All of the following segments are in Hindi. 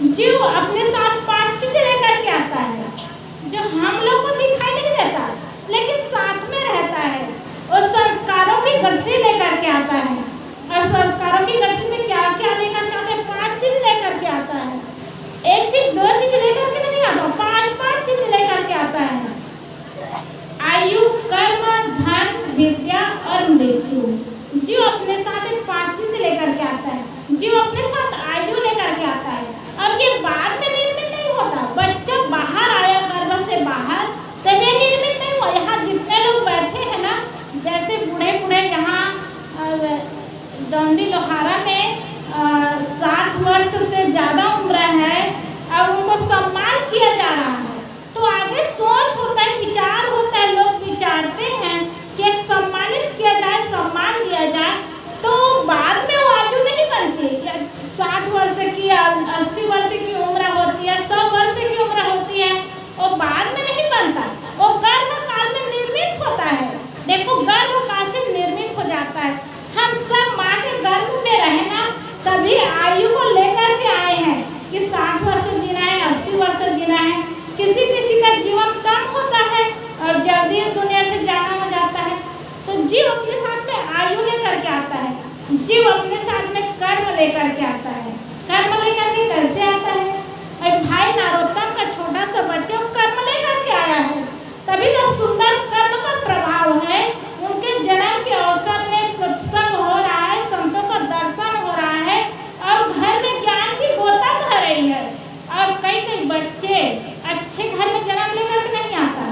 जो अपने साथ 5 चीजें लेकर के आता है, जो हम लोग को दिखाई नहीं देता लेकिन साथ में रहता है। और संस्कारों की गठरी लेकर के आता है। और संस्कारों की गठरी में क्या क्या लेकर के आता है? 5 चीज लेकर के आता है। 1 चीज 2 चीज लेकर के नहीं आता, 5 चीज लेकर के आता है। आयु, कर्म, धन, विद्या और मृत्यु। जीव अपने साथ 5 चीज लेकर के आता है। जीव अपने साथ आयु लेकर के आता है। अब ये बाद में निर्मित नहीं होता। बच्चा बाहर आया गर्भ से बाहर, तब ये निर्मित नहीं हुआ। यहाँ जितने लोग बैठे हैं ना, जैसे बूढ़े बूढ़े यहाँ दौंदी लोहारा में 60 वर्ष से ज़्यादा उम्र है और उनको सम्मान किया जा रहा है, तो आगे सोच होता है, विचार होता है, लोग विचारते हैं कि एक सम्मानित किया जाए, सम्मान दिया जाए। तो बाद में वो आयु नहीं बनती। 60 वर्ष की 80 वर्ष की उम्र होती है, 100 वर्ष की उम्र होती है, और बाद में नहीं बनता। वो गर्भ काल में निर्मित होता है। देखो, गर्भ काल से निर्मित हो जाता है। हम सब माँ के गर्भ में रहना, तभी आयु को लेकर के आए हैं कि 60 वर्ष जीना है, 80 वर्ष जीना है। किसी किसी का जीवन कम होता है और जल्दी दुनिया से जाना हो जाता है। तो जीव अपने साथ में आयु लेकर के आता है। जीव अपने साथ में कर्म लेकर के आता है। कर्म लेकर के कैसे आता है? और भाई नरोत्तम का छोटा सा बच्चा कर्म लेकर के आया है, तभी तो सुंदर कर्म का प्रभाव है। उनके जन्म के अवसर में सत्संग हो रहा है, संतों का दर्शन हो रहा है और घर में ज्ञान की गोता भर रही है। और कई कई बच्चे अच्छे घर में जन्म लेकर के नहीं आता,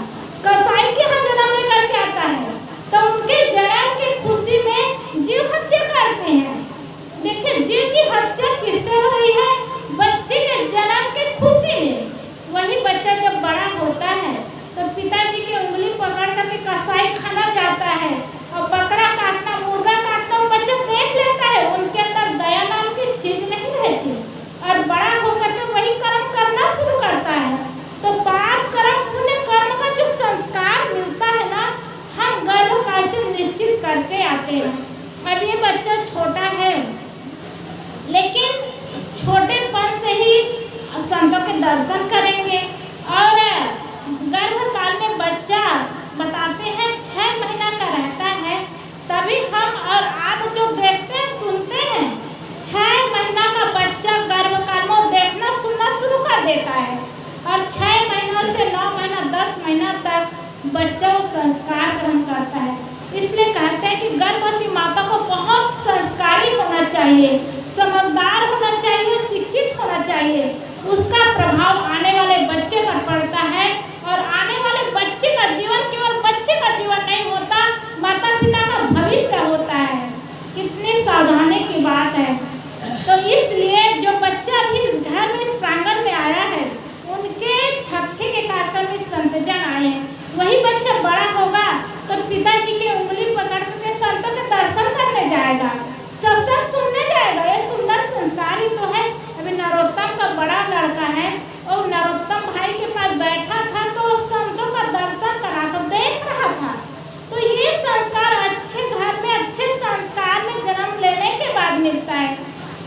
कसाई के यहाँ जन्म लेकर के आता है, तो उनके जन्म की खुशी में जीव हत्या करते हैं। देखिए, जीव की हत्या किससे हो रही है? बच्चे के जन्म की खुशी में। वही बच्चा जब बड़ा होता है तो पिताजी की उंगली पकड़ करके कसाई खाना जाता है और बकरा काटना, मुर्गा काटना बच्चा देख लेता है। उनके अंदर दया नाम की चीज नहीं रहती और बड़ा होकर के वही कर्म करना शुरू करता है। तो पाप कर्म, पुण्य कर्म का जो संस्कार मिलता है ना, हम गर्भ काल से निश्चित करके आते हैं। अब ये बच्चा छोटा है, लेकिन छोटेपन से ही संतों के दर्शन करेंगे। और गर्भ काल में बच्चा बताते हैं 6 महीना का रहता है, तभी हम और आप जो देखते हैं, सुनते हैं, 6 महीना का बच्चा गर्भ काल में देखना सुनना शुरू कर देता है। और 6 महीनों से 9 महीना 10 महीना तक बच्चा वो संस्कार ग्रहण करता है। इसलिए कहते हैं कि गर्भवती माता को बहुत संस्कारी होना चाहिए, समझदार होना चाहिए, शिक्षित होना चाहिए। उसका प्रभाव आने वाले बच्चे पर पड़ता है और आने वाले बच्चे का जीवन केवल बच्चे का जीवन नहीं होता, माता पिता का भविष्य होता है। कितनी सावधानी की बात है। तो इसलिए जो बच्चा भी इस घर में, इस प्रांगण में आया है, उनके छठे के कार्यक्रम में संतजन आए हैं, वही बच्चा बड़ा होगा तो पिताजी की उंगली पकड़ के संतों के दर्शन करने जाएगा, सत्संग सुनने जाएगा। ये सुंदर संस्कार ही तो है। अभी नरोत्तम का बड़ा लड़का है और नरोत्तम भाई के पास बैठा था तो संतों का दर्शन कराकर देख रहा था। तो ये संस्कार अच्छे घर में, अच्छे संस्कार में जन्म लेने के बाद मिलता है।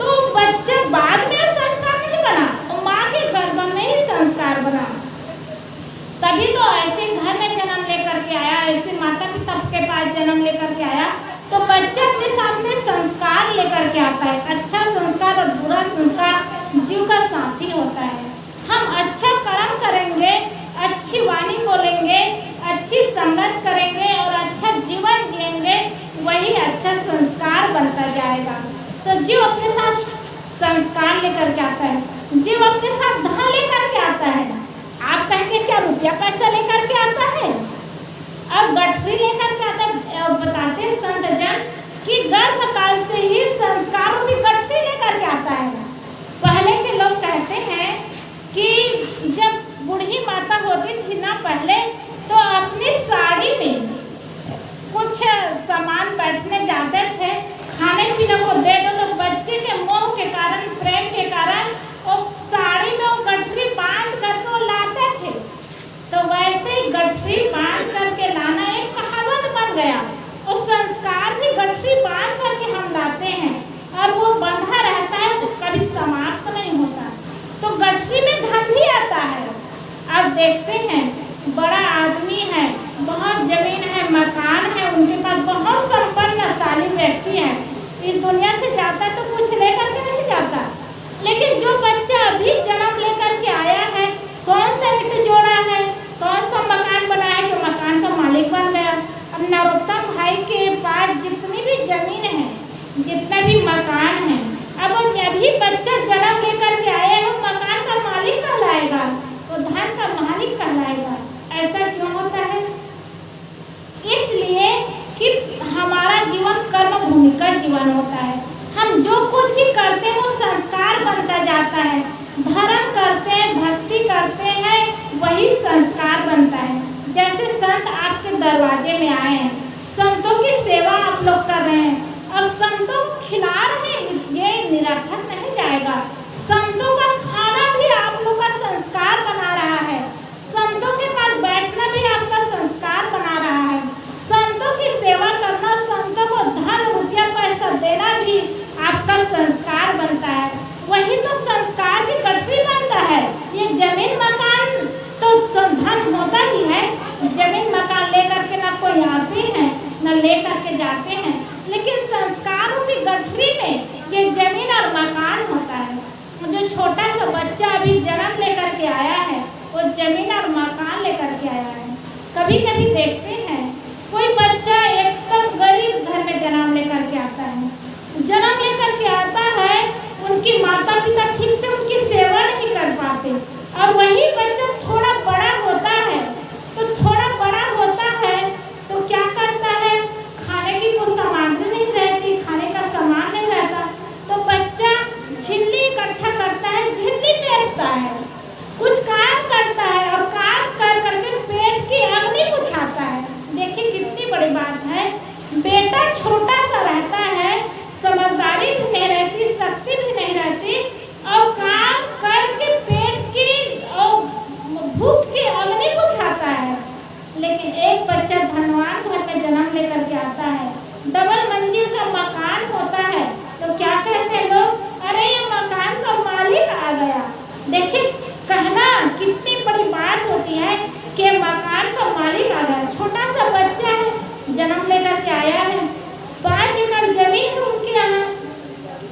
तो बच्चा बाद में संस्कार नहीं बना, माँ के गर्भ में ही संस्कार बना। तभी तो ऐसे घर में जन्म लेकर के आया, ऐसे माता पिता के पास जन्म लेकर के आया, तो बच्चा अपने साथ में संस्कार लेकर के आता है। अच्छा संस्कार और बुरा संस्कार जीव का साथी होता है। हम अच्छा कर्म करेंगे, अच्छी वाणी बोलेंगे, अच्छी संगत करेंगे और अच्छा जीवन जिएंगे, वही अच्छा संस्कार बनता जाएगा। तो जीव अपने साथ संस्कार लेकर के आता है, जीव अपने साथ धन लेकर के आता है। आप कहेंगे क्या रुपया पैसा लेकर के आता है? और गठरी लेकर के आता है। बताते हैं संत जन कि गर्भ काल से ही संस्कारों की गठरी लेकर के आता है। पहले के लोग कहते हैं कि जब बूढ़ी माता होती थी ना पहले, तो अपनी साड़ी में कुछ सामान बैठने जाते थे, खाने पीने को दे दो, तो बच्चे के मोह के कारण, प्रेम के कारण वो साड़ी में वो गठरी बांध करके वो लाते थे। तो वैसे ही गठरी बांध करके लाना एक कहावत बन गया। और संस्कार भी गठरी बांध करके हम लाते हैं। हमारा जीवन कर्म भूमि का जीवन होता है। हम जो कुछ भी करते हैं वो संस्कार बनता जाता है। धर्म करते हैं, भक्ति करते हैं, वही संस्कार बनता है। जैसे संत आपके दरवाजे में आए हैं, संतों की सेवा आप लोग कर रहे हैं और संतों को खिला रहे हैं, ये निरर्थक नहीं जाएगा। संतों का खाना भी आप लोग का संस्कार बना रहा है। संतों के पास बैठना भी आपका संस्कार बना रहा है। संतों की सेवा करना, संतों को धन रुपया पैसा देना भी आपका संस्कार बनता है। वही तो संस्कार की गठरी बनता है। ये जमीन मकान तो धन होता ही है, जमीन मकान लेकर के ना कोई आते हैं न लेकर के जाते हैं, लेकिन संस्कारों की गठरी में ये जमीन और मकान होता है। जो छोटा सा बच्चा अभी जन्म लेकर के आया है, वो जमीन और मकान लेकर के आया है। कभी कभी देखते हैं कोई बच्चा एकदम गरीब घर में जन्म लेकर के आता है, जन्म लेकर के आता है, उनकी माता पिता ठीक से उनकी सेवा नहीं कर पाते, और वही बच्चा थोड़ा बड़ा होता है तो क्या करता है, खाने की कुछ सामग्री नहीं रहती, खाने का सामान नहीं रहता, तो बच्चा झिल्ली इकट्ठा करता है, झिल्ली बेचता है, कुछ काम करता है और काम कर करके पेट की अग्नि बुझाता है। देखिए कितनी बड़ी बात है। बेटा छोटा सा रहता है, समझदारी भी नहीं रहती, शक्ति भी नहीं रहती, और काम करके पेट की और भूख की अग्नि बुझाता है। लेकिन एक बच्चा धनवान घर में जन्म लेकर के आता है, डबल मंजिल का मकान होता है, तो क्या कहते हैं लोग, अरे ये मकान का मालिक आ गया। देखिए कहना कितनी बड़ी बात होती है कि मकान का मालिक आ गया। छोटा सा बच्चा है, जन्म लेकर के आया है, 5 एकड़ जमीन है उनके यहाँ,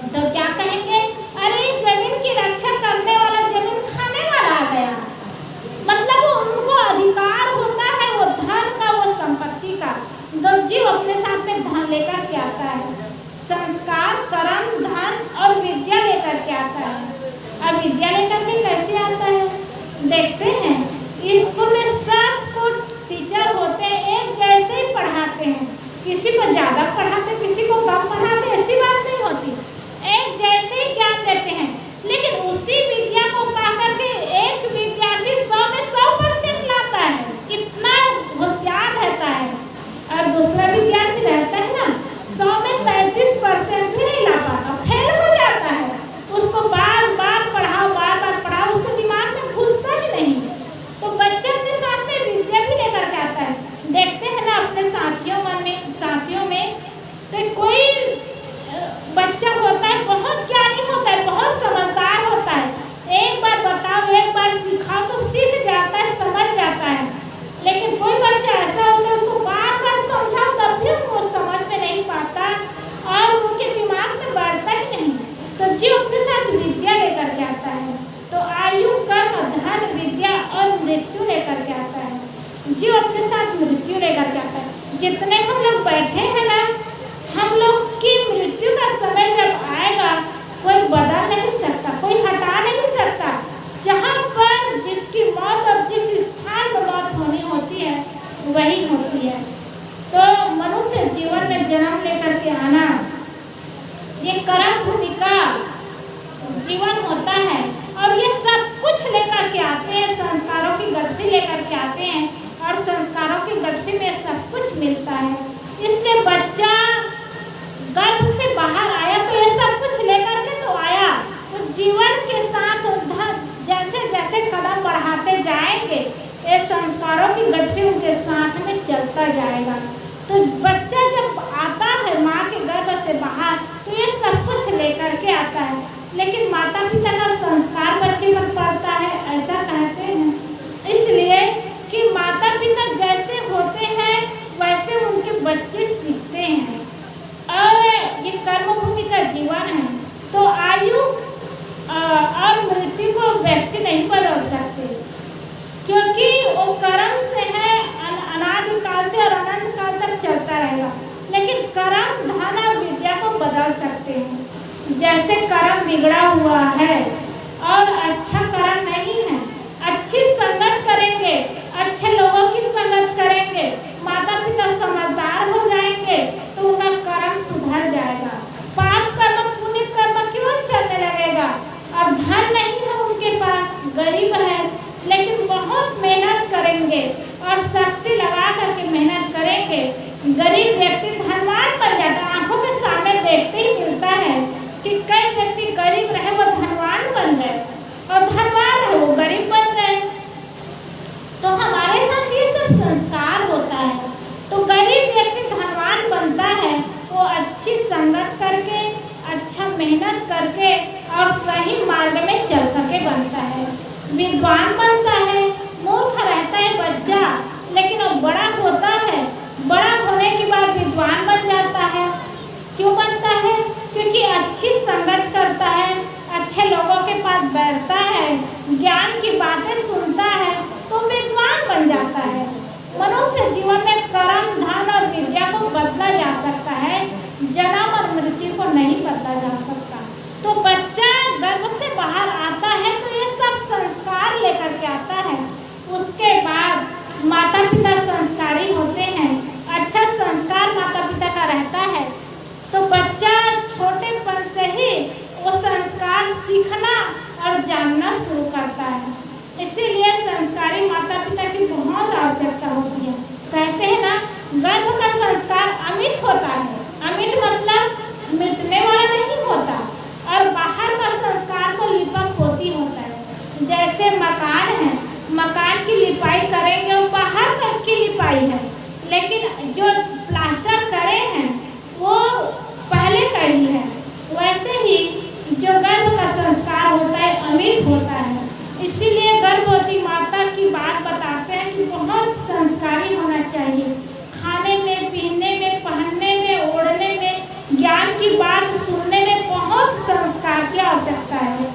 तो क्या कहेंगे, अरे जमीन की रक्षा करने वाला जमीन खाने वाला आ गया। मतलब वो उनको अधिकार होता है, वो धन का, वो संपत्ति का। जो जीव अपने साथ में धन लेकर के आता है, संस्कार, कर्म, धन और विद्या लेकर के आता है। अब विद्या लेकर के कैसे आता है, देखते हैं स्कूल में सबको टीचर होते हैं, एक जैसे ही पढ़ाते हैं, किसी को ज़्यादा पढ़ाते, किसी को कम पढ़ाते, ऐसी बात नहीं होती, एक जैसे ही ज्ञान देते हैं। लेकिन उसी विद्या को पा करके एक विद्यार्थी 100 में 100% लाता है, इतना होशियार रहता है, और दूसरा विद्यार्थी रहता है ना 100 में 33% भी नहीं ला पाता, फेल हो जाता है। उसको बार बार पढ़ाओ, उसके दिमाग में घुसता ही नहीं। तो बच्चा अपने साथ में विद्या भी लेकर के आता है। देखते हैं ना अपने साथियों में तो कोई बच्चा होता है, बहुत ज्ञानी होता है, बहुत समझदार होता है, एक बार बताओ, एक बार सिखाओ तो सीख जाता है, समझ जाता है। लेकिन कोई बच्चा ऐसा होता है, उसको बार बार समझाओ तब भी वो समझ में नहीं पाता और उनके दिमाग में बढ़ता ही नहीं। तो जो अपने साथ विद्या लेकर के आता है, तो आयु, कर्म, धन, विद्या और मृत्यु लेकर के आता है। जो अपने साथ मृत्यु लेकर के आता है। जितने हम लोग बैठे हैं ना, हम लोग की मृत्यु का समय जब आएगा, कोई बदल नहीं सकता, कोई हटा नहीं सकता। जहाँ पर जिसकी मौत और जिस स्थान पर मौत होनी होती है वही होती है। तो मनुष्य जीवन में जन्म लेकर के आना, ये कर्म भूमि का जीवन होता है, और ये सब कुछ लेकर के आते हैं, संस्कारों की गठरी लेकर के आते हैं, और संस्कारों की गठरी में सब कुछ मिलता है। इसलिए बच्चा गर्भ से बाहर आया तो ये सब कुछ लेकर के तो आया, तो जीवन के साथ जैसे जैसे कदम बढ़ाते जाएंगे, ये संस्कारों की गठरी उनके साथ में चलता जाएगा। तो बच्चा जब आता है माँ के गर्भ से बाहर, तो ये सब कुछ लेकर के आता है, लेकिन माता पिता का संस्कार बच्चे पर पड़ता है, ऐसा कहते हैं। इसलिए कि माता पिता जैसे होते हैं वैसे उनके बच्चे सीखते हैं, और ये कर्म भूमि का जीवन है। तो आयु और मृत्यु को व्यक्ति नहीं बदल सकते, क्योंकि वो कर्म से है, अनादि काल से और अनंत काल तक चलता रहेगा। लेकिन कर्म, धन और विद्या को बदल सकते हैं। जैसे कर्म बिगड़ा हुआ है और अच्छा कर्म नहीं है, अच्छी संगत करेंगे, अच्छे लोगों की संगत करेंगे, माता पिता समझदार हो जाएंगे, तो उनका मेहनत करेंगे और शक्ति लगा करके मेहनत करेंगे, गरीब व्यक्ति धनवान बन जाता है। आंखों के सामने देखते ही मिलता है कि कई व्यक्ति गरीब रहे वो धनवान बन गए और धनवान रहे वो गरीब बन गए। तो हमारे साथ ये सब संस्कार होता है। तो गरीब व्यक्ति धनवान बनता है वो अच्छी संगत करके, अच्छा मेहनत करके और सही मार्ग में चल करके बनता है। विद्वान बनता है, मूर्ख रहता है बच्चा, लेकिन वो बड़ा होता है, बड़ा होने के बाद विद्वान बन जाता है। क्यों बनता है? क्योंकि अच्छी संगत करता है, अच्छे लोगों के पास बैठता है, ज्ञान की बातें सुनता है, तो विद्वान बन जाता है। मनुष्य जीवन में कर्म, धन और विद्या को बदला जा सकता है, जन्म और मृत्यु को नहीं बदला जा सकता। तो बच्चा गर्भ से बाहर आता है तो ये सब संस्कार लेकर के आता है। उसके बाद माता पिता संस्कारी होते हैं, अच्छा संस्कार माता पिता का रहता है, तो बच्चा छोटेपन से ही वो संस्कार सीखना और जानना शुरू करता है। इसीलिए संस्कारी माता पिता की बहुत आवश्यकता होती है। कहते हैं ना, गर्भ का संस्कार अमिट होता है। अमिट मतलब मिटने वाला नहीं होता, और बाहर का संस्कार तो लिपा पोती होता है। जैसे मकान है, मकान की लिपाई करेंगे वो बाहर की लिपाई है, लेकिन जो प्लास्टर करे हैं वो पहले का ही है। वैसे ही जो गर्भ का संस्कार होता है अमिट होता है। इसीलिए गर्भवती माता की बात बताते हैं कि बहुत संस्कारी होना चाहिए। खाने में, पीने में, पहनने में, ओढ़ने में, ज्ञान की बात सुनने में बहुत संस्कार की आवश्यकता है।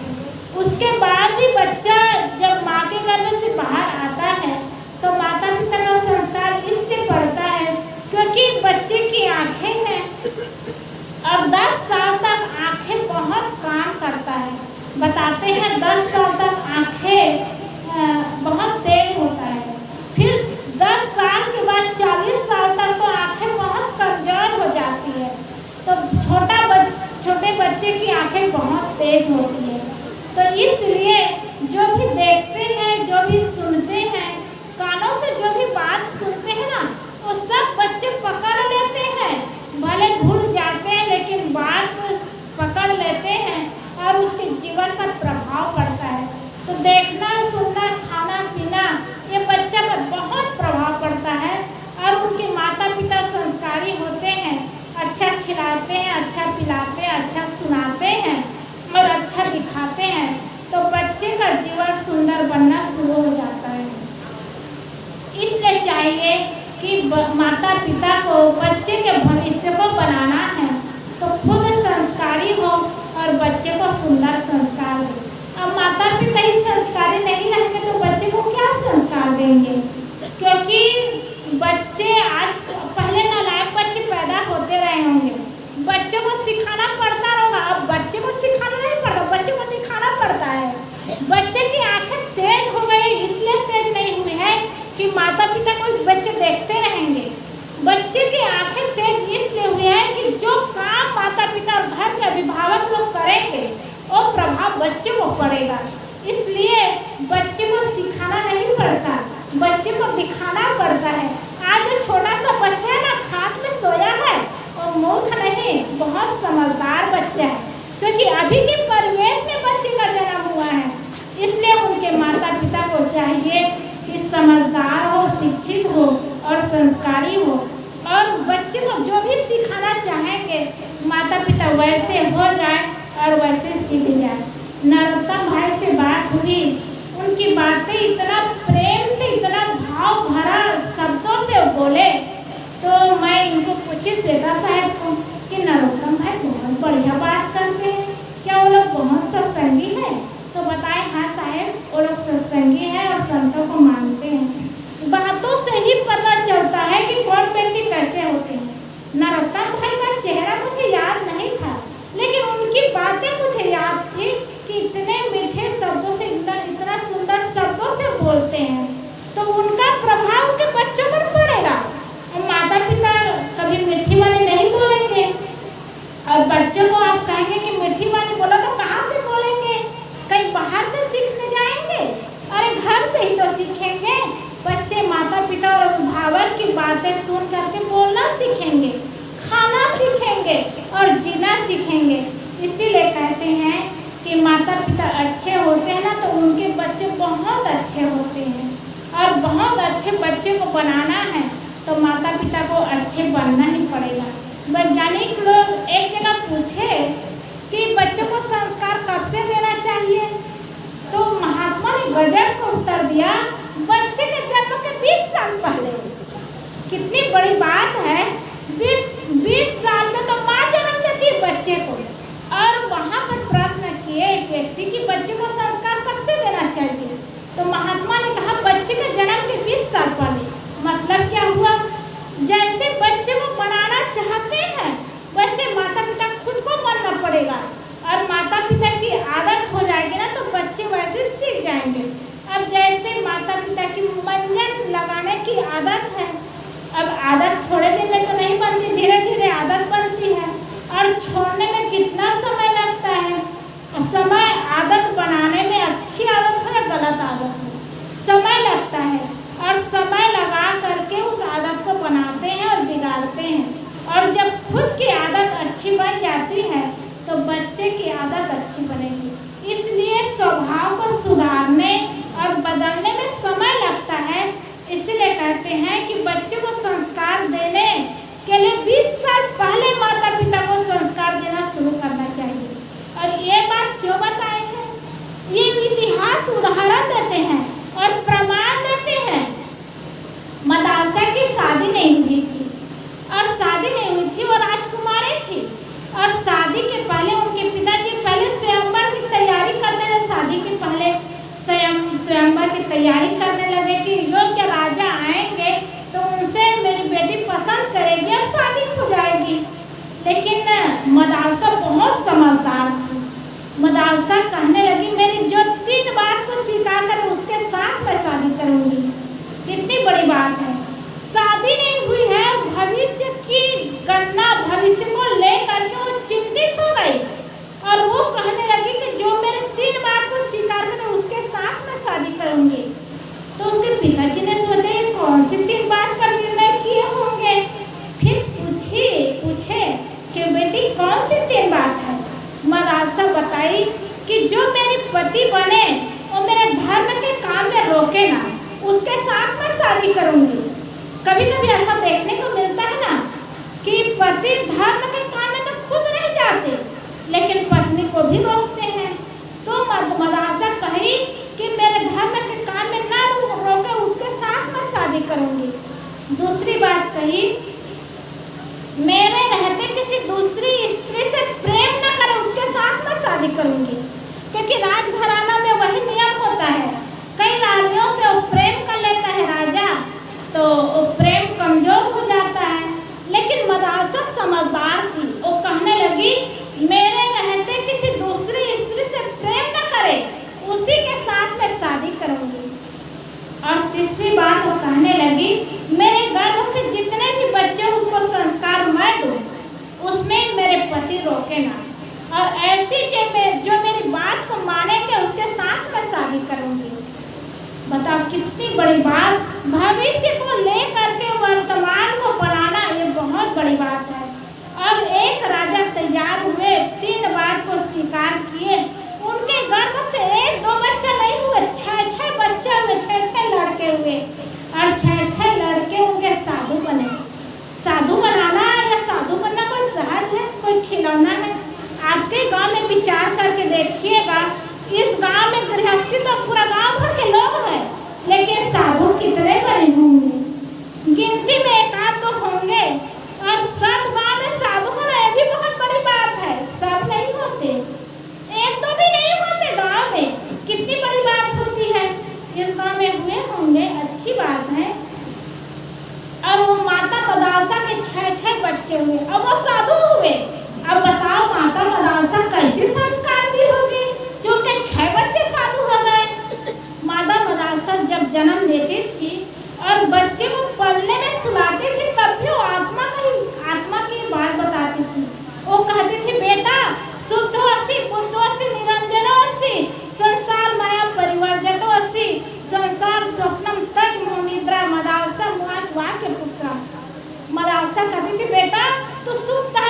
उसके बाद भी बच्चा जब माँ के गर्भ से बाहर आता है तो माता पिता का संस्कार इसलिए पड़ता है क्योंकि बच्चे की आंखें हैं और 10 साल तक आंखें बहुत काम करता है। बताते हैं 10 साल तक आंखें बहुत तेज होता है, फिर 10 साल के बाद 40 साल तक तो आंखें बहुत कमजोर हो जाती है। तो छोटे बच्चे की आंखें बहुत तेज होती है। तो इसलिए जो भी देखते हैं, जो भी सुनते हैं, कानों से जो भी बात सुनते हैं ना, वो सब बच्चे पकड़ लेते हैं। भले भूल जाते हैं लेकिन बात पकड़ लेते हैं और उसके जीवन पर प्रभाव पड़ता है। तो देखना, सुनना, खाना पीना, ये बच्चा पर बहुत प्रभाव पड़ता है। और उनके माता पिता संस्कारी होते हैं, अच्छा खिलाते हैं, अच्छा पिलाते हैं, अच्छा सुनाते हैं और अच्छा दिखाते हैं, तो बच्चे का जीवन सुंदर बनना शुरू हो जाता है। इसलिए चाहिए कि माता पिता को बच्चे के भविष्य को बनाना है तो खुद संस्कारी हो और बच्चे को सुंदर संस्कार दे। अब माता पिता ही संस्कारी नहीं रहेंगे तो बच्चे को क्या संस्कार देंगे? क्योंकि बच्चे आज पहले नालायक बच्चे पैदा होते रहे होंगे, बच्चों को सिखाना पड़ता होगा। अब बच्चे को सिखाना नहीं पड़ता, बच्चे को दिखाना पड़ता है। बच्चे की आंखें तेज हो गई, इसलिए तेज नहीं हुई है कि माता पिता को बच्चे देखते रहेंगे। बच्चे की आंखें तेज इसलिए हुई है कि जो काम माता पिता और घर के अभिभावक लोग करेंगे वो प्रभाव बच्चे को पड़ेगा। इसलिए बच्चे को सिखाना नहीं पड़ता, बच्चे को दिखाना पड़ता है। आज जो छोटा सा बच्चा है ना, खाट में सोया है, वो मूर्ख नहीं, बहुत समझदार बच्चा है, क्योंकि अभी के परिवेश में बच्चे का जन्म हुआ है। इसलिए उनके माता पिता को चाहिए कि समझदार हो, शिक्षित हो और संस्कारी हो, और बच्चे को जो भी सिखाना चाहेंगे माता पिता वैसे हो जाए और वैसे सीख जाए। नरोत्तम भाई से बात हुई, उनकी बातें इतना प्रेम से, इतना भाव भरा शब्दों से बोले, तो मैं इनको पूछी श्वेता साहब को कि नरोत्तम भाई बहुत बढ़िया बात करते हैं, क्या वो लोग बहुत सत्संगी हैं? तो बताए हाँ साहब, वो लोग सत्संगी हैं और संतों को मानते हैं। बातों से ही पता चलता है कि कौन व्यक्ति कैसे होते हैं। नरोत्तम भाई का चेहरा मुझे याद नहीं था, लेकिन उनकी बातें मुझे याद थी कि इतने मीठे शब्दों से, इतना सुंदर शब्दों से बोलते हैं, तो उनका प्रभाव उनके बच्चों पर पड़ेगा। और माता पिता कभी मीठी वाली नहीं बोलेंगे, और बच्चों को आप कहेंगे कि मीठी वाली बोलो तो कहाँ से बोलेंगे? कहीं बाहर से सीखने जाएंगे? अरे घर से ही तो सीखेंगे। सुन करके बोलना सीखेंगे, खाना सीखेंगे और जीना सीखेंगे। इसीलिए कहते हैं कि माता पिता अच्छे होते हैं ना तो उनके बच्चे बहुत अच्छे होते हैं। और बहुत अच्छे बच्चे को बनाना है तो माता पिता को अच्छे बनना ही पड़ेगा। वैज्ञानिक लोग एक जगह पूछे कि बच्चों को संस्कार कब से देना चाहिए, तो महात्मा ने गजब को उत्तर दिया, बच्चे के जन्म के 20 साल पहले। कितनी बड़ी बात है, 20 साल में तो माँ जन्म देती है बच्चे को। और वहाँ पर प्रश्न किए एक व्यक्ति कि बच्चे को संस्कार कब से देना चाहिए, तो महात्मा ने कहा बच्चे के जन्म के 20 साल पहले। मतलब क्या हुआ, जैसे बच्चे को बनाना चाहते हैं वैसे माता पिता खुद को बनना पड़ेगा। और माता पिता की आदत हो जाएगी ना तो बच्चे वैसे सीख जाएंगे। अब जैसे माता पिता की मंजन लगाने की आदत है, अब आदत थोड़े दिन में तो नहीं बनती, धीरे धीरे आदत बनती है। और छोड़ने में कितना समय लगता है, समय आदत बनाने में अच्छी आदत हो या गलत आदत हो, समय लगता है। और समय लगा करके उस आदत को बनाते हैं और बिगाड़ते हैं। और जब खुद की आदत अच्छी बन जाती है तो बच्चे की आदत अच्छी बनेगी। इसलिए स्वभाव को सुधारने और बदलने में समय लगता है। इसलिए कहते हैं कि बच्चे को संस्कार देने के लिए 20 साल पहले माता पिता को संस्कार देना शुरू करना चाहिए। और ये बात क्यों बताए हैं, ये इतिहास उदाहरण देते हैं और प्रमाण देते हैं। मदालसा की शादी नहीं हुई थी, और शादी नहीं हुई थी, वो राजकुमारी थी। और शादी के पहले उनके पिताजी पहले स्वयंवर की तैयारी करते थे। शादी के पहले स्वयंवर की तैयारी करने लगे कि योग्य राजा आएंगे तो उनसे मेरी बेटी पसंद करेगी और शादी हो जाएगी। लेकिन मदालसा बहुत समझदार थी। मदालसा कहने लगी मेरी जो 3 बात को स्वीकार करे उसके साथ मैं शादी करूंगी। कितनी बड़ी बात है, शादी नहीं हुई है, भविष्य की गणना, भविष्य को लेकर के वो चिंतित हो गई। और वो कहने लगी कि जो मेरे 3 बात को स्वीकार करे उसके साथ मैं शादी करूंगी। तो उसके पिताजी ने सोचा ये कौन सी 3 बात का निर्णय किए होंगे। फिर पूछे कि बेटी कौन सी 3 बात है। मदालसा बताई कि जो मेरे पति बने वो मेरे धर्म के काम में रोके ना, उसके साथ मैं शादी करूंगी। कभी कभी ऐसा देखने को मिलता है ना कि पति धर्म के काम में तो खुद नहीं जाते लेकिन पत्नी को भी रोकते हैं। तो मदालसा कही कि मेरे धर्म के काम में ना रोके, उसके साथ मैं शादी करूंगी। दूसरी बात कही मेरे रहते किसी दूसरी स्त्री से प्रेम न करे, उसके साथ मैं शादी करूंगी। क्योंकि राजघराना में वही नियम होता है, कई रानियों से वो प्रेम कर लेता है राजा तो वो प्रेम कमजोर हो जाता है। लेकिन मदालसा समझदार थी, वो कहने लगी मेरे रहते किसी दूसरी स्त्री से प्रेम न करे, उसी के साथ मैं शादी करूंगी। और तीसरी बात वो कहने लगी मेरे गर्भ से जितने भी बच्चे उसको संस्कार मैं दूं, उसमें मेरे पति रोके ना। और ऐसी जो मेरी बात को मानेंगे उसके साथ मैं शादी करूंगी। बताओ कितनी बड़ी बात, भविष्य को लेकर के वर्तमान को बनाना ये बहुत बड़ी बात है। और एक राजा तैयार हुए, 3 बात को स्वीकार किए, उनके गर्भ से 1-2 बच्चा नहीं हुए, 6 बच्चे हुए, 6 लड़के हुए। और 6 लड़के उनके साधु बने। साधु बनाना या साधु बनना कोई सहज है, कोई खिलौना है। आपके गांव में विचार करके देखिएगा, इस गांव में गृहस्थी तो पूरा गांव भर के लोग हैं, लेकिन साधु कितने बने होंगे, गिनती में 1-2 होंगे। और सब गांव में साधु होना ये भी बहुत बड़ी बात है, सब नहीं होते, 1-2 भी नहीं होते गांव में, कितनी बड़ी बात होती है। इस गांव में हुए होंगे, अच्छी बात है। और वो माता मदालसा के 6 बच्चे हुए और वो साधु हुए। अब बताओ माता मदालसा कैसे संस्कार दी होगी जो उनके 6 बच्चे साधु हो गए। माता मदालसा जब जन्म देती थी और बच्चे को पलने में सुलाती थी तब भी वो आत्मा की बात बताती थी। वो कहती थी बेटा शुद्धो असि बुद्धो असि निरंजनो असि संसार माया परिवर्जतो असि संसार स्वप्नम तज निद्रा मदालसा मुआच वाक्य पुत्रा। आशा कहती थी बेटा तू शुद्ध